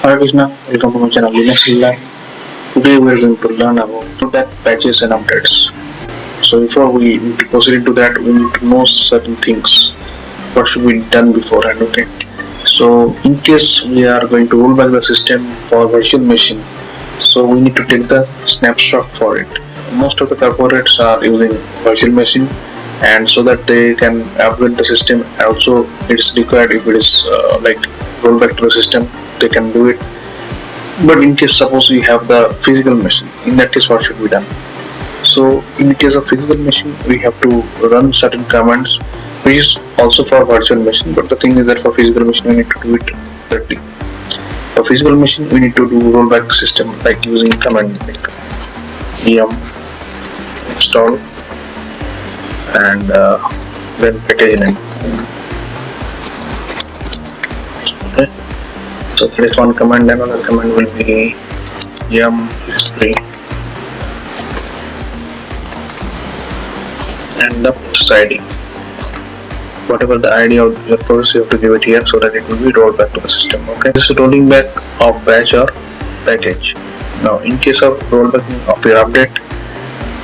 Hi Krishna, welcome to my channel Linux Lab. Today we are going to learn about Rollback patches and updates. So before we need to proceed into that, we need to know certain things. What should be done beforehand, okay? So in case we are going to roll back the system for virtual machine, so we need to take the snapshot for it. Most of the corporates are using virtual machine, and so that they can upgrade the system. Also, it's required if it is like roll back to the system, they can do it. But in case suppose we have the physical machine, in that case what should be done? So in case of physical machine, we have to run certain commands, which is also for virtual machine. But the thing is that for physical machine, we need to do it directly. For physical machine, we need to do rollback system like using command like yum install and then package name. Okay. So there is one command, another command will be yum history and the process ID. Whatever the ID of your process, you have to give it here so that it will be rolled back to the system. Okay, this is rolling back of batch or package. Now, in case of rollback of your update,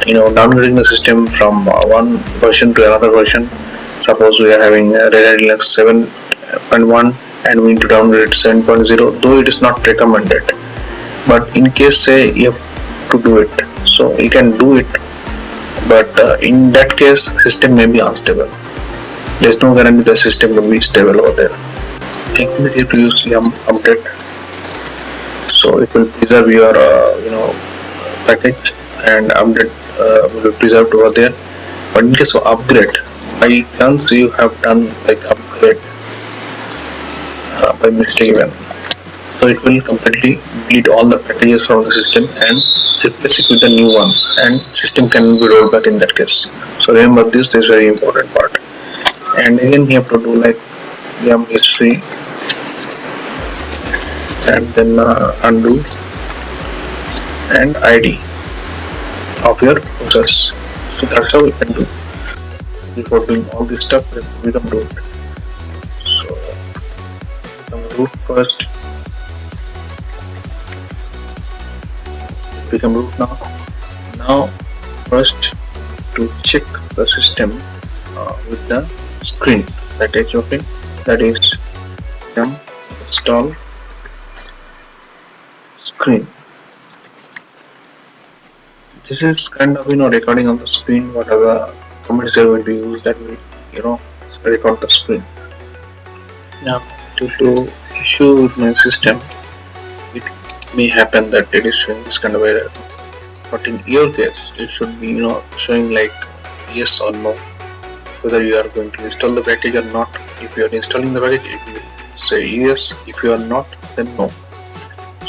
downgrading the system from one version to another version. Suppose we are having Red Hat Linux 7.1 and we need to downgrade 7.0, though it is not recommended. But in case say you have to do it, so you can do it. But in that case, system may be unstable. There is no guarantee the system will be stable over there. You have to use yum update, so it will preserve your package and update will be preserved over there. But in case of upgrade, by chance you have done like upgrade by mistake even, so it will completely delete all the packages from the system and replace it with a new one, and system can be rolled back in that case. So remember this is very important part. And again you have to do like yum history and then undo and ID of your process. So that's how we can do. Before doing all this stuff, we can do it. So become root first. Become root now. Now first to check the system with the screen that is open, that is yum install screen. This is kind of recording on the screen what are the commands that will be used, that will record the screen. Now due to issue with my system, it may happen that it is showing this kind of error, but in your case it should be showing like yes or no, whether you are going to install the package or not. If you are installing the package, it will say yes. If you are not, then no.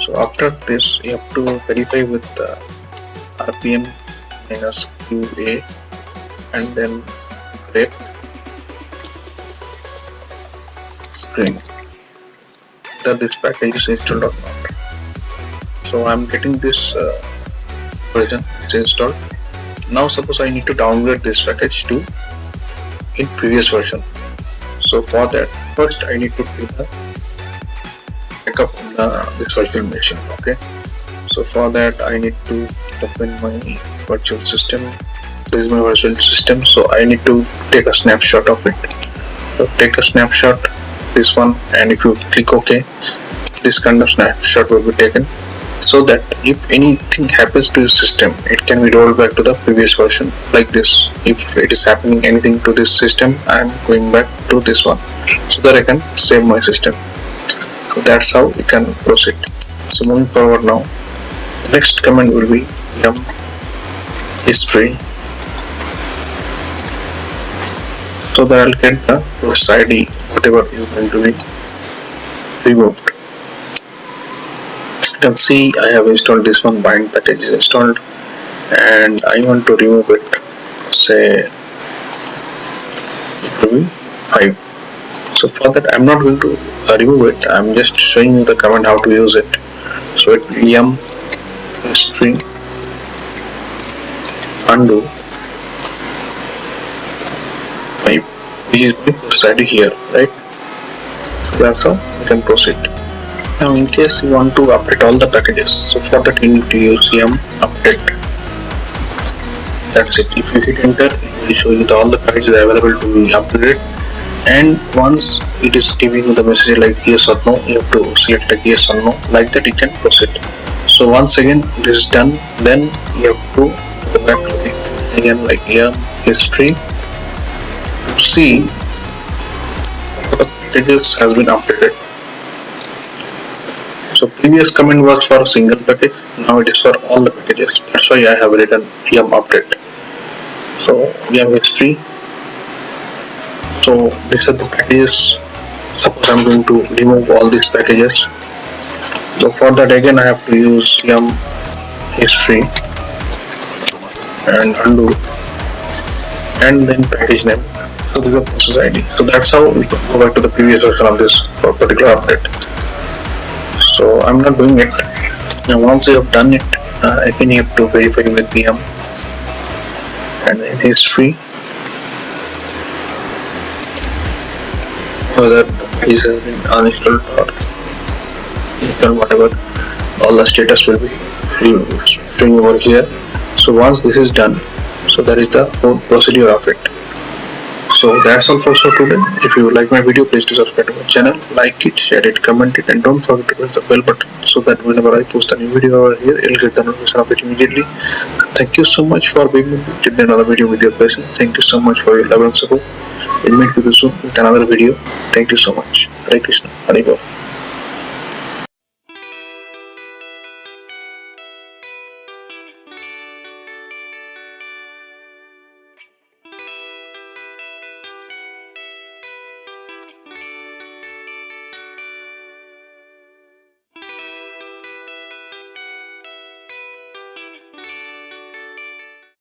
So after this, you have to verify with rpm -qa and then grep screen whether this package is installed or not. So I'm getting this version is installed. Now suppose I need to downgrade this package to in previous version. So for that, first I need to do the backup on this virtual machine. Okay, so for that I need to open my virtual system. This is my virtual system, so I need to take a snapshot of it. So take a snapshot, this one, and if you click OK, this kind of snapshot will be taken, so that if anything happens to your system, it can be rolled back to the previous version like this. If it is happening anything to this system, I am going back to this one so that I can save my system. So that's how we can proceed. So moving forward now, the next command will be yum history, so that I'll get the process ID, whatever is going to be removed. You can see I have installed this one, bind package is installed, and I want to remove it. Say it will be 5. So for that I'm not going to remove it, I'm just showing you the command how to use it. So it will be yum history undo 5, which is my process ID here, right? So that's how we can proceed. Now in case you want to update all the packages, so for that you need to use yum update. That's it. If you hit enter, it will show you all the packages available to be updated, and once it is giving you the message like yes or no, you have to select like yes or no. Like that you can proceed. So once again this is done, then you have to go back to it again like yum history to see the packages has been updated. So previous comment was for single package, now it is for all the packages. That's why I have written yum update. So yum history. So these are the packages. Suppose I'm going to remove all these packages. So for that again I have to use yum history and undo and then package name. So this is a process ID. So that's how we can go back to the previous version of this particular update. So I'm not doing it. Now once you have done it, again you have to verify with VM and in history whether the page has been uninstalled or installed, whatever, all the status will be showing over here. So once this is done, so that is the whole procedure of it. So that's all for today. If you like my video, please do subscribe to my channel, like it, share it, comment it, and don't forget to press the bell button so that whenever I post a new video over here, you'll get the notification of it immediately. Thank you so much for being with me till another video with your patience. Thank you so much for your love and support. We'll meet with you soon with another video. Thank you so much. Hare Krishna. Hare Bol.